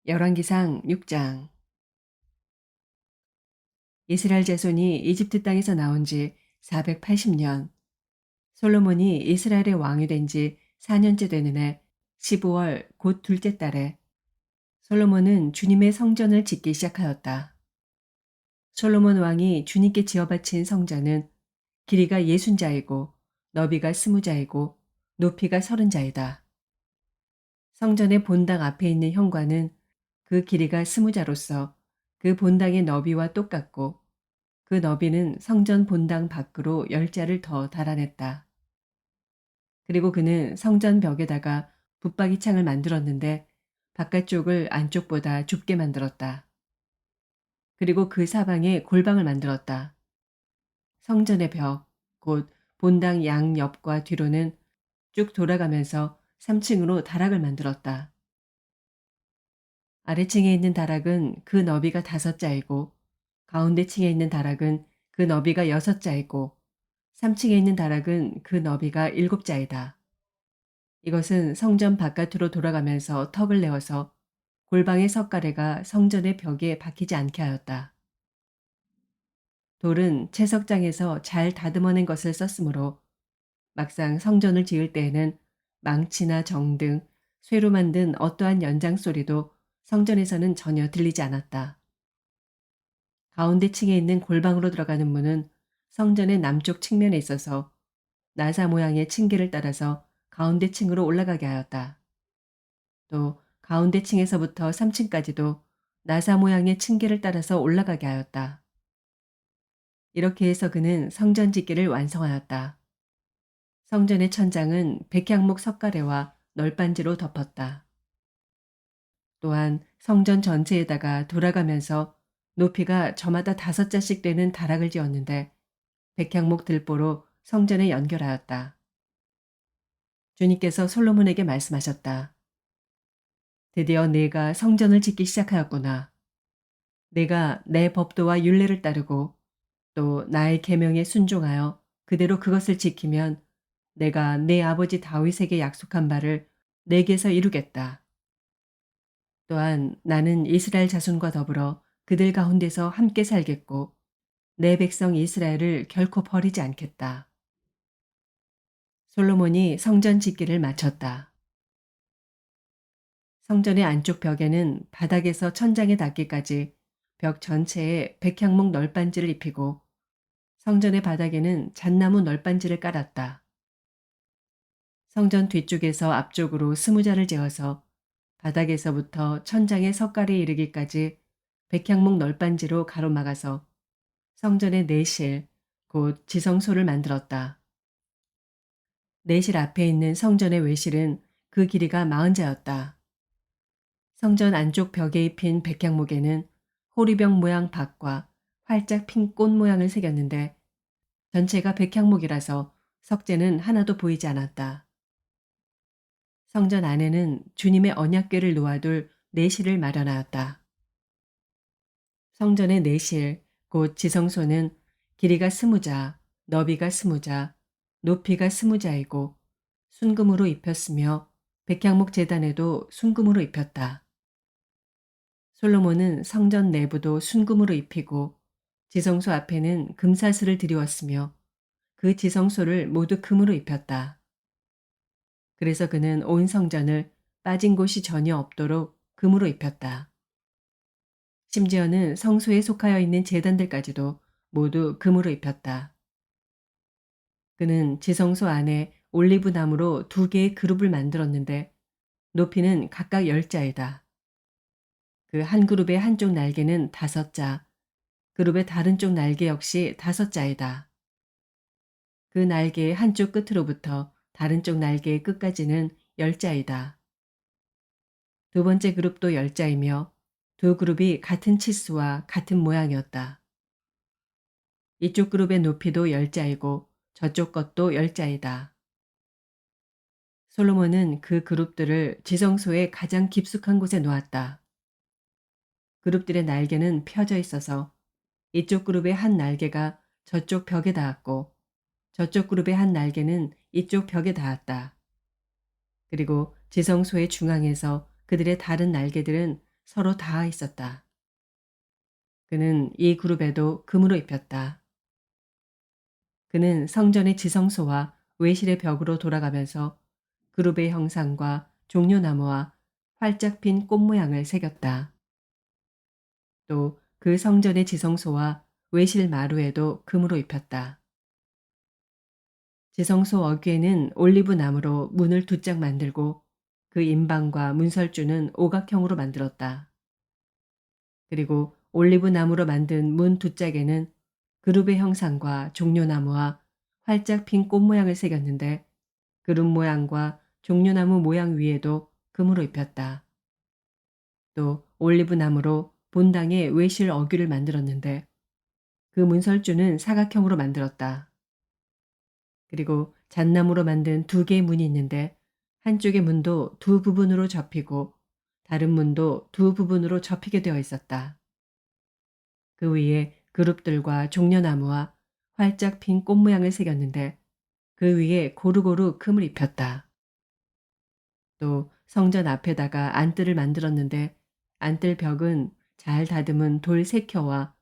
열왕기상 6장. 이스라엘 자손이 이집트 땅에서 나온 지 480년, 솔로몬이 이스라엘의 왕이 된 지 4년째 되는 해 15월 곧 둘째 달에 솔로몬은 주님의 성전을 짓기 시작하였다. 솔로몬 왕이 주님께 지어바친 성전은 길이가 60자이고 너비가 20자이고 높이가 30자이다. 성전의 본당 앞에 있는 현관은 그 길이가 20자로서 그 본당의 너비와 똑같고 그 너비는 성전 본당 밖으로 10자를 더 달아냈다. 그리고 그는 성전 벽에다가 붙박이 창을 만들었는데 바깥쪽을 안쪽보다 좁게 만들었다. 그리고 그 사방에 골방을 만들었다. 성전의 벽, 곧 본당 양 옆과 뒤로는 쭉 돌아가면서 3층으로 다락을 만들었다. 아래층에 있는 다락은 그 너비가 5자이고 가운데 층에 있는 다락은 그 너비가 6자이고 3층에 있는 다락은 그 너비가 7자이다. 이것은 성전 바깥으로 돌아가면서 턱을 내어서 골방의 석가래가 성전의 벽에 박히지 않게 하였다. 돌은 채석장에서 잘 다듬어낸 것을 썼으므로 막상 성전을 지을 때에는 망치나 정 등 쇠로 만든 어떠한 연장 소리도 성전에서는 전혀 들리지 않았다. 가운데 층에 있는 골방으로 들어가는 문은 성전의 남쪽 측면에 있어서 나사 모양의 층계를 따라서 가운데 층으로 올라가게 하였다. 또 가운데 층에서부터 3층까지도 나사 모양의 층계를 따라서 올라가게 하였다. 이렇게 해서 그는 성전 짓기를 완성하였다. 성전의 천장은 백향목 석가래와 널빤지로 덮었다. 또한 성전 전체에다가 돌아가면서 높이가 저마다 5자씩 되는 다락을 지었는데 백향목 들보로 성전에 연결하였다. 주님께서 솔로몬에게 말씀하셨다. 드디어 네가 성전을 짓기 시작하였구나. 내가 내 법도와 율례를 따르고 또 나의 계명에 순종하여 그대로 그것을 지키면 내가 내 아버지 다윗에게 약속한 바를 내게서 이루겠다. 또한 나는 이스라엘 자손과 더불어 그들 가운데서 함께 살겠고 내 백성 이스라엘을 결코 버리지 않겠다. 솔로몬이 성전 짓기를 마쳤다. 성전의 안쪽 벽에는 바닥에서 천장에 닿기까지 벽 전체에 백향목 널빤지를 입히고 성전의 바닥에는 잣나무 널빤지를 깔았다. 성전 뒤쪽에서 앞쪽으로 20자를 재어서 바닥에서부터 천장의 석가래에 이르기까지 백향목 널빤지로 가로막아서 성전의 내실, 곧 지성소를 만들었다. 내실 앞에 있는 성전의 외실은 그 길이가 40자였다. 성전 안쪽 벽에 입힌 백향목에는 호리병 모양 박과 활짝 핀 꽃 모양을 새겼는데 전체가 백향목이라서 석재는 하나도 보이지 않았다. 성전 안에는 주님의 언약궤를 놓아둘 내실을 마련하였다. 성전의 내실, 곧 지성소는 길이가 20자, 너비가 20자, 높이가 20자이고 순금으로 입혔으며 백향목 제단에도 순금으로 입혔다. 솔로몬은 성전 내부도 순금으로 입히고 지성소 앞에는 금사슬을 들이웠으며 그 지성소를 모두 금으로 입혔다. 그래서 그는 온 성전을 빠진 곳이 전혀 없도록 금으로 입혔다. 심지어는 성소에 속하여 있는 제단들까지도 모두 금으로 입혔다. 그는 지성소 안에 올리브 나무로 2개의 그룹을 만들었는데 높이는 각각 10자이다. 그 한 그룹의 한쪽 날개는 5자, 그룹의 다른 쪽 날개 역시 5자이다. 그 날개의 한쪽 끝으로부터 다른 쪽 날개의 끝까지는 10자이다. 두 번째 그룹도 10자이며 두 그룹이 같은 치수와 같은 모양이었다. 이쪽 그룹의 높이도 10자이고 저쪽 것도 10자이다. 솔로몬은 그 그룹들을 지성소의 가장 깊숙한 곳에 놓았다. 그룹들의 날개는 펴져 있어서 이쪽 그룹의 한 날개가 저쪽 벽에 닿았고 저쪽 그룹의 한 날개는 이쪽 벽에 닿았다. 그리고 지성소의 중앙에서 그들의 다른 날개들은 서로 닿아 있었다. 그는 이 그룹에도 금으로 입혔다. 그는 성전의 지성소와 외실의 벽으로 돌아가면서 그룹의 형상과 종려나무와 활짝 핀 꽃 모양을 새겼다. 또 그 성전의 지성소와 외실 마루에도 금으로 입혔다. 지성소 어귀에는 올리브 나무로 문을 두 짝 만들고 그 임방과 문설주는 오각형으로 만들었다. 그리고 올리브 나무로 만든 문 두 짝에는 그룹의 형상과 종려나무와 활짝 핀 꽃 모양을 새겼는데 그룹 모양과 종려나무 모양 위에도 금으로 입혔다. 또 올리브 나무로 본당의 외실 어귀를 만들었는데 그 문설주는 사각형으로 만들었다. 그리고 잣나무로 만든 두 개의 문이 있는데 한쪽의 문도 두 부분으로 접히고 다른 문도 두 부분으로 접히게 되어 있었다. 그 위에 그룹들과 종려나무와 활짝 핀 꽃 모양을 새겼는데 그 위에 고루고루 금을 입혔다. 또 성전 앞에다가 안뜰을 만들었는데 안뜰 벽은 잘 다듬은 돌 3켜와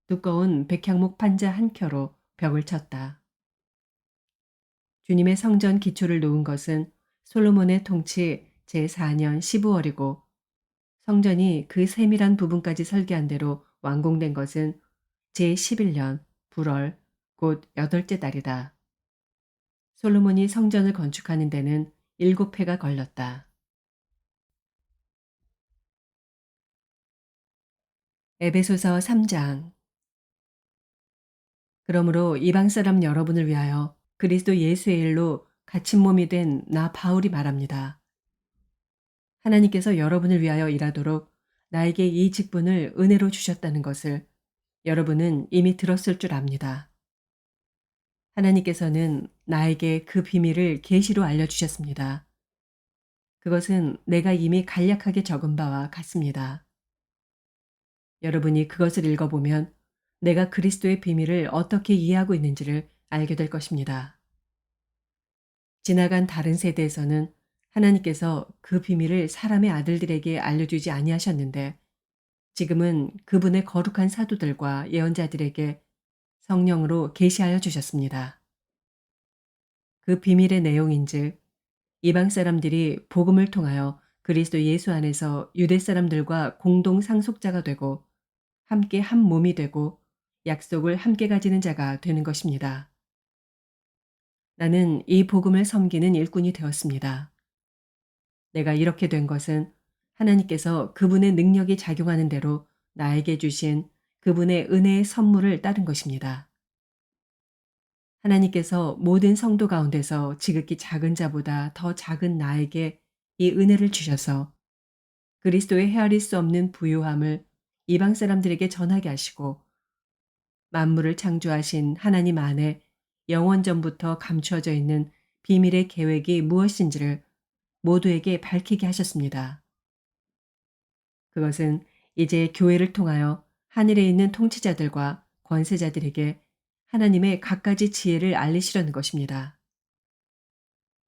두꺼운 백향목 판자 1켜로 벽을 쳤다. 주님의 성전 기초를 놓은 것은 솔로몬의 통치 제4년 15월이고 성전이 그 세밀한 부분까지 설계한 대로 완공된 것은 제11년 불월 곧 8째 달이다. 솔로몬이 성전을 건축하는 데는 7해가 걸렸다. 에베소서 3장. 그러므로 이방 사람 여러분을 위하여 그리스도 예수의 일로 갇힌 몸이 된 나 바울이 말합니다. 하나님께서 여러분을 위하여 일하도록 나에게 이 직분을 은혜로 주셨다는 것을 여러분은 이미 들었을 줄 압니다. 하나님께서는 나에게 그 비밀을 계시로 알려주셨습니다. 그것은 내가 이미 간략하게 적은 바와 같습니다. 여러분이 그것을 읽어보면 내가 그리스도의 비밀을 어떻게 이해하고 있는지를 알게 될 것입니다. 지나간 다른 세대에서는 하나님께서 그 비밀을 사람의 아들들에게 알려주지 아니하셨는데 지금은 그분의 거룩한 사도들과 예언자들에게 성령으로 계시하여 주셨습니다. 그 비밀의 내용인즉 이방 사람들이 복음을 통하여 그리스도 예수 안에서 유대 사람들과 공동 상속자가 되고 함께 한 몸이 되고 약속을 함께 가지는 자가 되는 것입니다. 나는 이 복음을 섬기는 일꾼이 되었습니다. 내가 이렇게 된 것은 하나님께서 그분의 능력이 작용하는 대로 나에게 주신 그분의 은혜의 선물을 따른 것입니다. 하나님께서 모든 성도 가운데서 지극히 작은 자보다 더 작은 나에게 이 은혜를 주셔서 그리스도의 헤아릴 수 없는 부유함을 이방 사람들에게 전하게 하시고 만물을 창조하신 하나님 안에 영원전부터 감추어져 있는 비밀의 계획이 무엇인지를 모두에게 밝히게 하셨습니다. 그것은 이제 교회를 통하여 하늘에 있는 통치자들과 권세자들에게 하나님의 갖가지 지혜를 알리시려는 것입니다.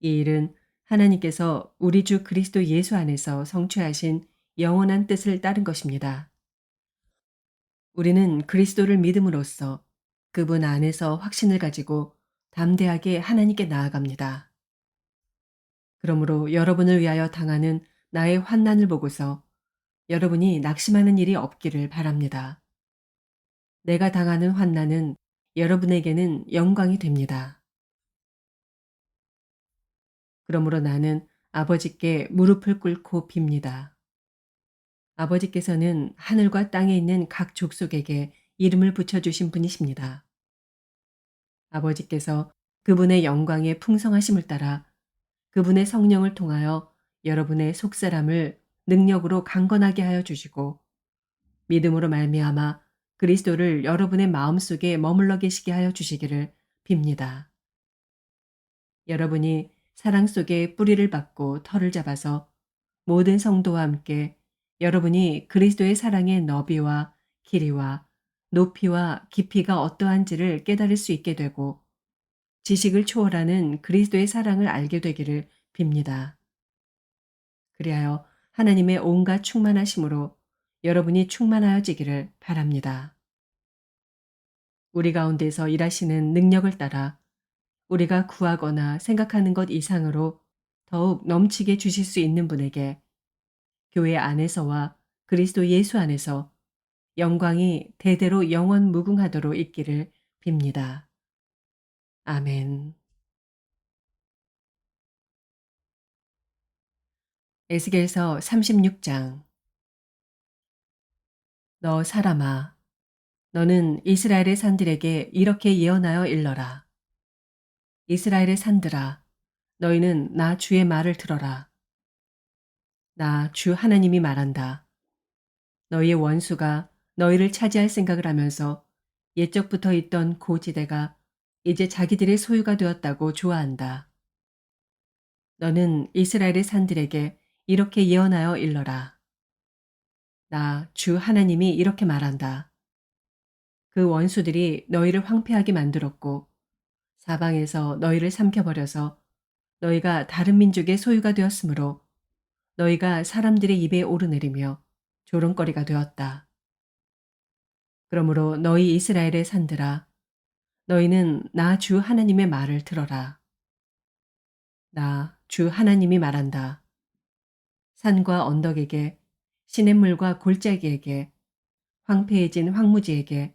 이 일은 하나님께서 우리 주 그리스도 예수 안에서 성취하신 영원한 뜻을 따른 것입니다. 우리는 그리스도를 믿음으로써 그분 안에서 확신을 가지고 담대하게 하나님께 나아갑니다. 그러므로 여러분을 위하여 당하는 나의 환난을 보고서 여러분이 낙심하는 일이 없기를 바랍니다. 내가 당하는 환난은 여러분에게는 영광이 됩니다. 그러므로 나는 아버지께 무릎을 꿇고 빕니다. 아버지께서는 하늘과 땅에 있는 각 족속에게 이름을 붙여주신 분이십니다. 아버지께서 그분의 영광의 풍성하심을 따라 그분의 성령을 통하여 여러분의 속사람을 능력으로 강건하게 하여 주시고 믿음으로 말미암아 그리스도를 여러분의 마음속에 머물러 계시게 하여 주시기를 빕니다. 여러분이 사랑 속에 뿌리를 받고 털을 잡아서 모든 성도와 함께 여러분이 그리스도의 사랑의 너비와 길이와 높이와 깊이가 어떠한지를 깨달을 수 있게 되고 지식을 초월하는 그리스도의 사랑을 알게 되기를 빕니다. 그리하여 하나님의 온갖 충만하심으로 여러분이 충만하여지기를 바랍니다. 우리 가운데서 일하시는 능력을 따라 우리가 구하거나 생각하는 것 이상으로 더욱 넘치게 주실 수 있는 분에게 교회 안에서와 그리스도 예수 안에서 영광이 대대로 영원 무궁하도록 있기를 빕니다. 아멘. 에스겔서 36장. 너 사람아, 너는 이스라엘의 산들에게 이렇게 예언하여 일러라. 이스라엘의 산들아, 너희는 나 주의 말을 들어라. 나 주 하나님이 말한다. 너희의 원수가 너희를 차지할 생각을 하면서 옛적부터 있던 고지대가 이제 자기들의 소유가 되었다고 좋아한다. 너는 이스라엘의 산들에게 이렇게 예언하여 일러라. 나 주 하나님이 이렇게 말한다. 그 원수들이 너희를 황폐하게 만들었고 사방에서 너희를 삼켜버려서 너희가 다른 민족의 소유가 되었으므로 너희가 사람들의 입에 오르내리며 조롱거리가 되었다. 그러므로 너희 이스라엘의 산들아, 너희는 나 주 하나님의 말을 들어라. 나 주 하나님이 말한다. 산과 언덕에게, 시냇물과 골짜기에게, 황폐해진 황무지에게,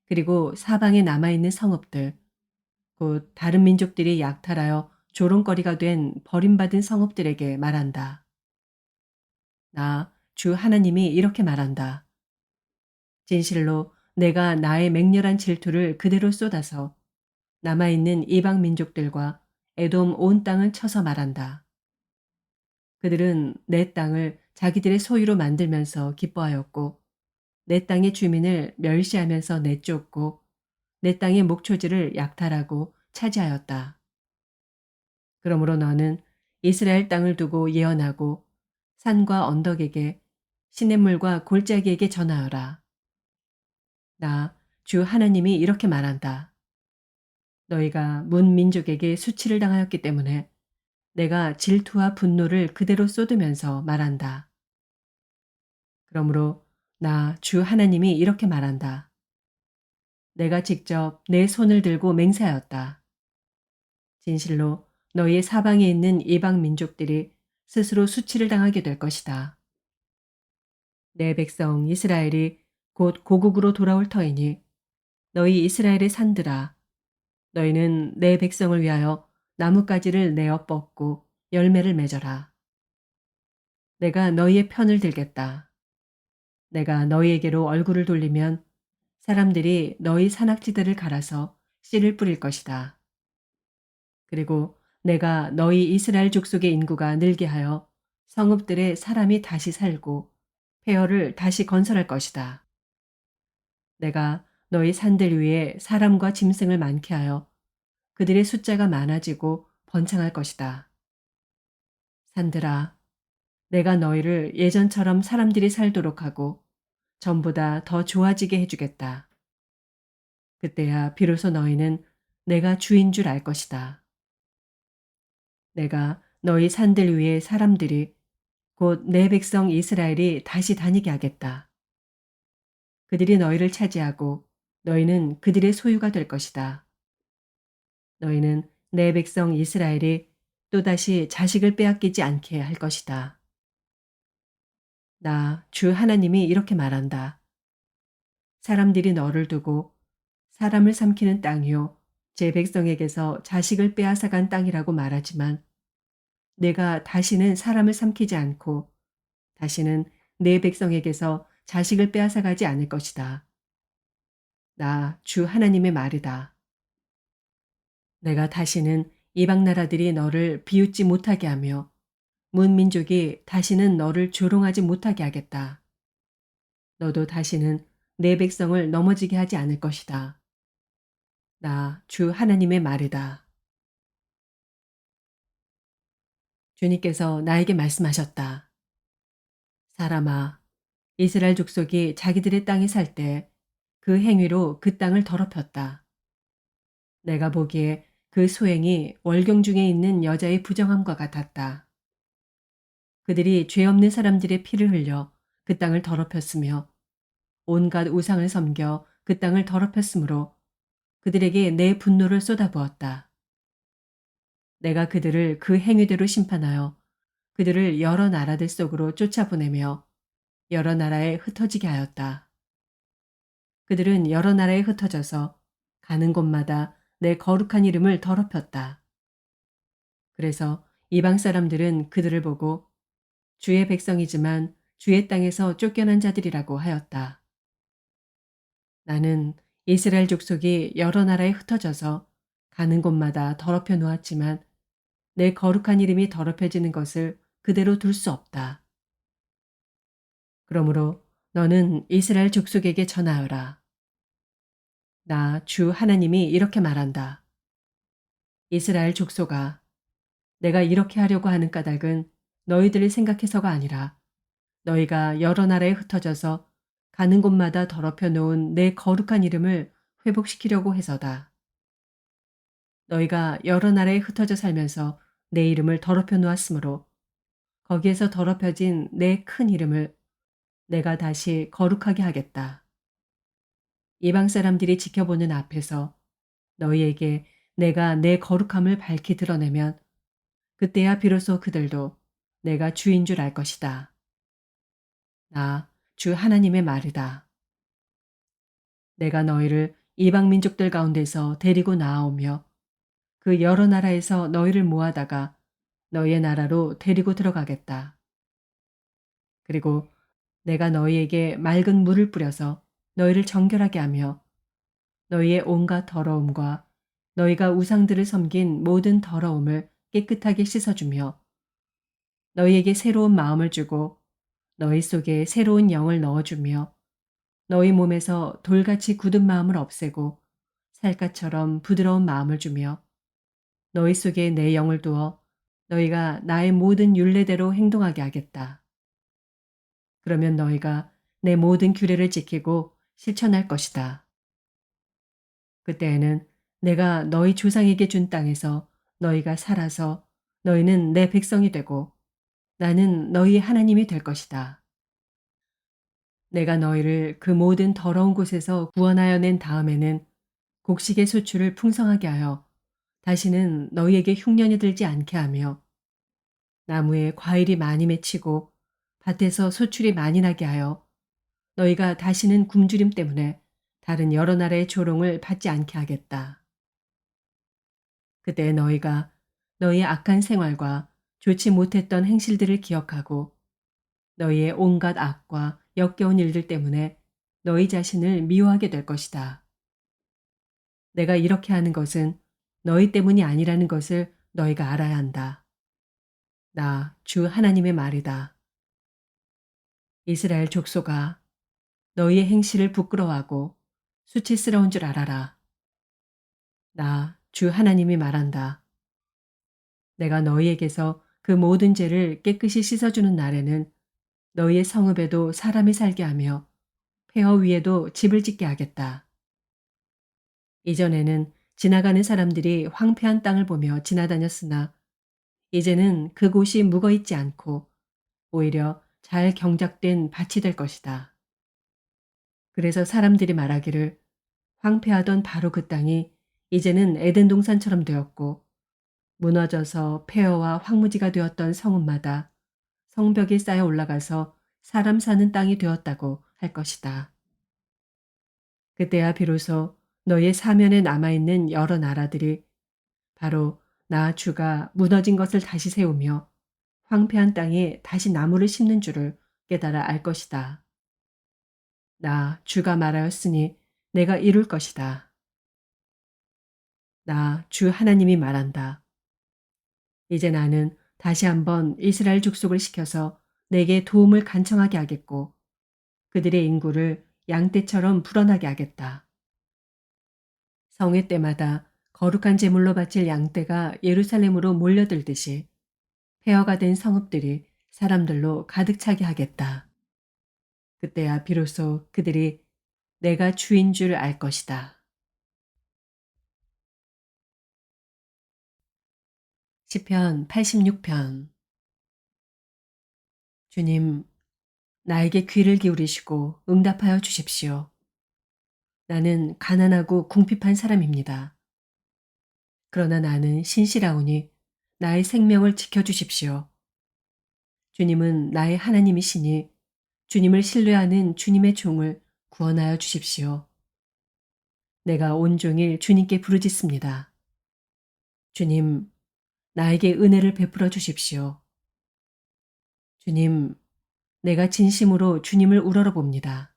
그리고 사방에 남아있는 성읍들, 곧 다른 민족들이 약탈하여 조롱거리가 된 버림받은 성읍들에게 말한다. 나 주 하나님이 이렇게 말한다. 진실로 내가 나의 맹렬한 질투를 그대로 쏟아서 남아있는 이방 민족들과 에돔 온 땅을 쳐서 말한다. 그들은 내 땅을 자기들의 소유로 만들면서 기뻐하였고 내 땅의 주민을 멸시하면서 내쫓고 내 땅의 목초지를 약탈하고 차지하였다. 그러므로 너는 이스라엘 땅을 두고 예언하고 산과 언덕에게 시냇물과 골짜기에게 전하여라. 나 주 하나님이 이렇게 말한다. 너희가 문 민족에게 수치를 당하였기 때문에 내가 질투와 분노를 그대로 쏟으면서 말한다. 그러므로 나 주 하나님이 이렇게 말한다. 내가 직접 내 손을 들고 맹세하였다. 진실로 너희의 사방에 있는 이방 민족들이 스스로 수치를 당하게 될 것이다. 내 백성 이스라엘이 곧 고국으로 돌아올 터이니 너희 이스라엘의 산들아, 너희는 내 백성을 위하여 나뭇가지를 내어 뻗고 열매를 맺어라. 내가 너희의 편을 들겠다. 내가 너희에게로 얼굴을 돌리면 사람들이 너희 산악지대를 갈아서 씨를 뿌릴 것이다. 그리고 내가 너희 이스라엘 족속의 인구가 늘게 하여 성읍들에 사람이 다시 살고 폐허를 다시 건설할 것이다. 내가 너희 산들 위에 사람과 짐승을 많게 하여 그들의 숫자가 많아지고 번창할 것이다. 산들아, 내가 너희를 예전처럼 사람들이 살도록 하고 전보다 더 좋아지게 해주겠다. 그때야 비로소 너희는 내가 주인 줄 알 것이다. 내가 너희 산들 위에 사람들이 곧 내 백성 이스라엘이 다시 다니게 하겠다. 그들이 너희를 차지하고 너희는 그들의 소유가 될 것이다. 너희는 내 백성 이스라엘이 또다시 자식을 빼앗기지 않게 할 것이다. 나 주 하나님이 이렇게 말한다. 사람들이 너를 두고 사람을 삼키는 땅이요 제 백성에게서 자식을 빼앗아간 땅이라고 말하지만 내가 다시는 사람을 삼키지 않고 다시는 내 백성에게서 자식을 빼앗아가지 않을 것이다. 나 주 하나님의 말이다. 내가 다시는 이방 나라들이 너를 비웃지 못하게 하며 문민족이 다시는 너를 조롱하지 못하게 하겠다. 너도 다시는 내 백성을 넘어지게 하지 않을 것이다. 나 주 하나님의 말이다. 주님께서 나에게 말씀하셨다. 사람아, 이스라엘 족속이 자기들의 땅에 살 때 그 행위로 그 땅을 더럽혔다. 내가 보기에 그 소행이 월경 중에 있는 여자의 부정함과 같았다. 그들이 죄 없는 사람들의 피를 흘려 그 땅을 더럽혔으며 온갖 우상을 섬겨 그 땅을 더럽혔으므로 그들에게 내 분노를 쏟아부었다. 내가 그들을 그 행위대로 심판하여 그들을 여러 나라들 속으로 쫓아보내며 여러 나라에 흩어지게 하였다. 그들은 여러 나라에 흩어져서 가는 곳마다 내 거룩한 이름을 더럽혔다. 그래서 이방 사람들은 그들을 보고 주의 백성이지만 주의 땅에서 쫓겨난 자들이라고 하였다. 나는 이스라엘 족속이 여러 나라에 흩어져서 가는 곳마다 더럽혀 놓았지만 내 거룩한 이름이 더럽혀지는 것을 그대로 둘 수 없다. 그러므로 너는 이스라엘 족속에게 전하여라. 나 주 하나님이 이렇게 말한다. 이스라엘 족속아, 내가 이렇게 하려고 하는 까닭은 너희들을 생각해서가 아니라 너희가 여러 나라에 흩어져서 가는 곳마다 더럽혀 놓은 내 거룩한 이름을 회복시키려고 해서다. 너희가 여러 나라에 흩어져 살면서 내 이름을 더럽혀 놓았으므로 거기에서 더럽혀진 내 큰 이름을 내가 다시 거룩하게 하겠다. 이방 사람들이 지켜보는 앞에서 너희에게 내가 내 거룩함을 밝히 드러내면 그때야 비로소 그들도 내가 주인 줄 알 것이다. 나 주 하나님의 말이다. 내가 너희를 이방 민족들 가운데서 데리고 나아오며 그 여러 나라에서 너희를 모아다가 너희의 나라로 데리고 들어가겠다. 그리고 내가 너희에게 맑은 물을 뿌려서 너희를 정결하게 하며 너희의 온갖 더러움과 너희가 우상들을 섬긴 모든 더러움을 깨끗하게 씻어주며 너희에게 새로운 마음을 주고 너희 속에 새로운 영을 넣어주며 너희 몸에서 돌같이 굳은 마음을 없애고 살갗처럼 부드러운 마음을 주며 너희 속에 내 영을 두어 너희가 나의 모든 율례대로 행동하게 하겠다. 그러면 너희가 내 모든 규례를 지키고 실천할 것이다. 그때에는 내가 너희 조상에게 준 땅에서 너희가 살아서 너희는 내 백성이 되고 나는 너희의 하나님이 될 것이다. 내가 너희를 그 모든 더러운 곳에서 구원하여 낸 다음에는 곡식의 소출을 풍성하게 하여 다시는 너희에게 흉년이 들지 않게 하며 나무에 과일이 많이 맺히고 밭에서 소출이 많이 나게 하여 너희가 다시는 굶주림 때문에 다른 여러 나라의 조롱을 받지 않게 하겠다. 그때 너희가 너희의 악한 생활과 좋지 못했던 행실들을 기억하고 너희의 온갖 악과 역겨운 일들 때문에 너희 자신을 미워하게 될 것이다. 내가 이렇게 하는 것은 너희 때문이 아니라는 것을 너희가 알아야 한다. 나 주 하나님의 말이다. 이스라엘 족속아, 너희의 행실을 부끄러워하고 수치스러운 줄 알아라. 나 주 하나님이 말한다. 내가 너희에게서 그 모든 죄를 깨끗이 씻어주는 날에는 너희의 성읍에도 사람이 살게 하며 폐허 위에도 집을 짓게 하겠다. 이전에는 지나가는 사람들이 황폐한 땅을 보며 지나다녔으나 이제는 그곳이 묵어있지 않고 오히려 잘 경작된 밭이 될 것이다. 그래서 사람들이 말하기를 황폐하던 바로 그 땅이 이제는 에덴 동산처럼 되었고 무너져서 폐허와 황무지가 되었던 성읍마다 성벽이 쌓여 올라가서 사람 사는 땅이 되었다고 할 것이다. 그때야 비로소 너의 사면에 남아있는 여러 나라들이 바로 나 주가 무너진 것을 다시 세우며 황폐한 땅에 다시 나무를 심는 줄을 깨달아 알 것이다. 나 주가 말하였으니 내가 이룰 것이다. 나 주 하나님이 말한다. 이제 나는 다시 한번 이스라엘 족속을 시켜서 내게 도움을 간청하게 하겠고 그들의 인구를 양떼처럼 불어나게 하겠다. 성회 때마다 거룩한 제물로 바칠 양떼가 예루살렘으로 몰려들듯이 폐허가 된 성읍들이 사람들로 가득 차게 하겠다. 그때야 비로소 그들이 내가 주인 줄 알 것이다. 시편 86편. 주님, 나에게 귀를 기울이시고 응답하여 주십시오. 나는 가난하고 궁핍한 사람입니다. 그러나 나는 신실하오니 나의 생명을 지켜주십시오. 주님은 나의 하나님이시니 주님을 신뢰하는 주님의 종을 구원하여 주십시오. 내가 온종일 주님께 부르짖습니다. 주님, 나에게 은혜를 베풀어 주십시오. 주님, 내가 진심으로 주님을 우러러봅니다.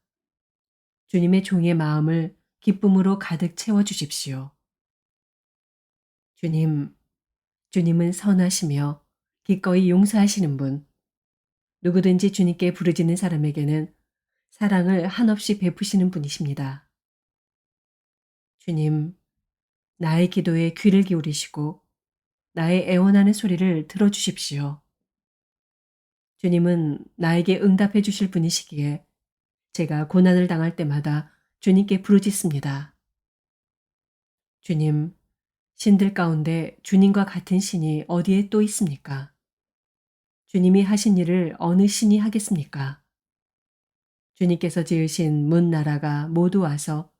주님의 종의 마음을 기쁨으로 가득 채워 주십시오. 주님, 주님은 선하시며 기꺼이 용서하시는 분, 누구든지 주님께 부르짖는 사람에게는 사랑을 한없이 베푸시는 분이십니다. 주님, 나의 기도에 귀를 기울이시고 나의 애원하는 소리를 들어주십시오. 주님은 나에게 응답해 주실 분이시기에 제가 고난을 당할 때마다 주님께 부르짖습니다. 주님, 신들 가운데 주님과 같은 신이 어디에 또 있습니까? 주님이 하신 일을 어느 신이 하겠습니까? 주님께서 지으신 문 나라가 모두 와서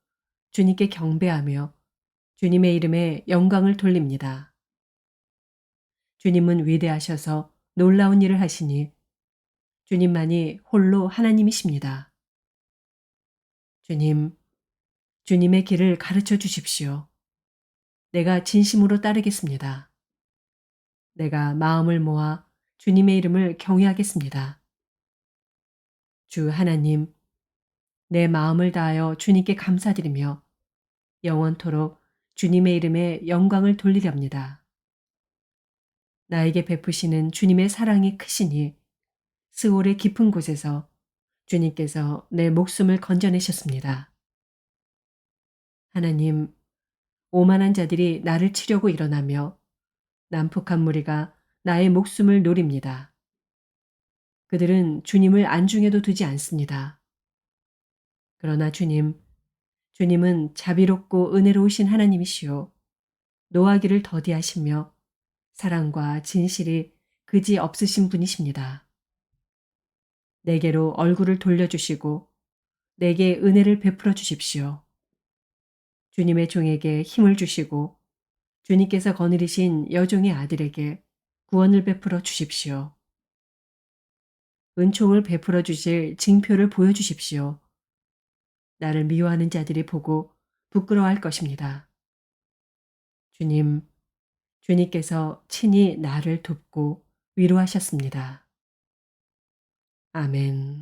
주님께 경배하며 주님의 이름에 영광을 돌립니다. 주님은 위대하셔서 놀라운 일을 하시니 주님만이 홀로 하나님이십니다. 주님, 주님의 길을 가르쳐 주십시오. 내가 진심으로 따르겠습니다. 내가 마음을 모아 주님의 이름을 경외하겠습니다. 주 하나님, 내 마음을 다하여 주님께 감사드리며 영원토록 주님의 이름에 영광을 돌리렵니다. 나에게 베푸시는 주님의 사랑이 크시니 스올의 깊은 곳에서 주님께서 내 목숨을 건져내셨습니다. 하나님, 오만한 자들이 나를 치려고 일어나며 난폭한 무리가 나의 목숨을 노립니다. 그들은 주님을 안중에도 두지 않습니다. 그러나 주님, 주님은 자비롭고 은혜로우신 하나님이시오. 노하기를 더디하시며 사랑과 진실이 그지 없으신 분이십니다. 내게로 얼굴을 돌려주시고 내게 은혜를 베풀어 주십시오. 주님의 종에게 힘을 주시고 주님께서 거느리신 여종의 아들에게 구원을 베풀어 주십시오. 은총을 베풀어 주실 징표를 보여주십시오. 나를 미워하는 자들이 보고 부끄러워할 것입니다. 주님, 주님께서 친히 나를 돕고 위로하셨습니다. 아멘.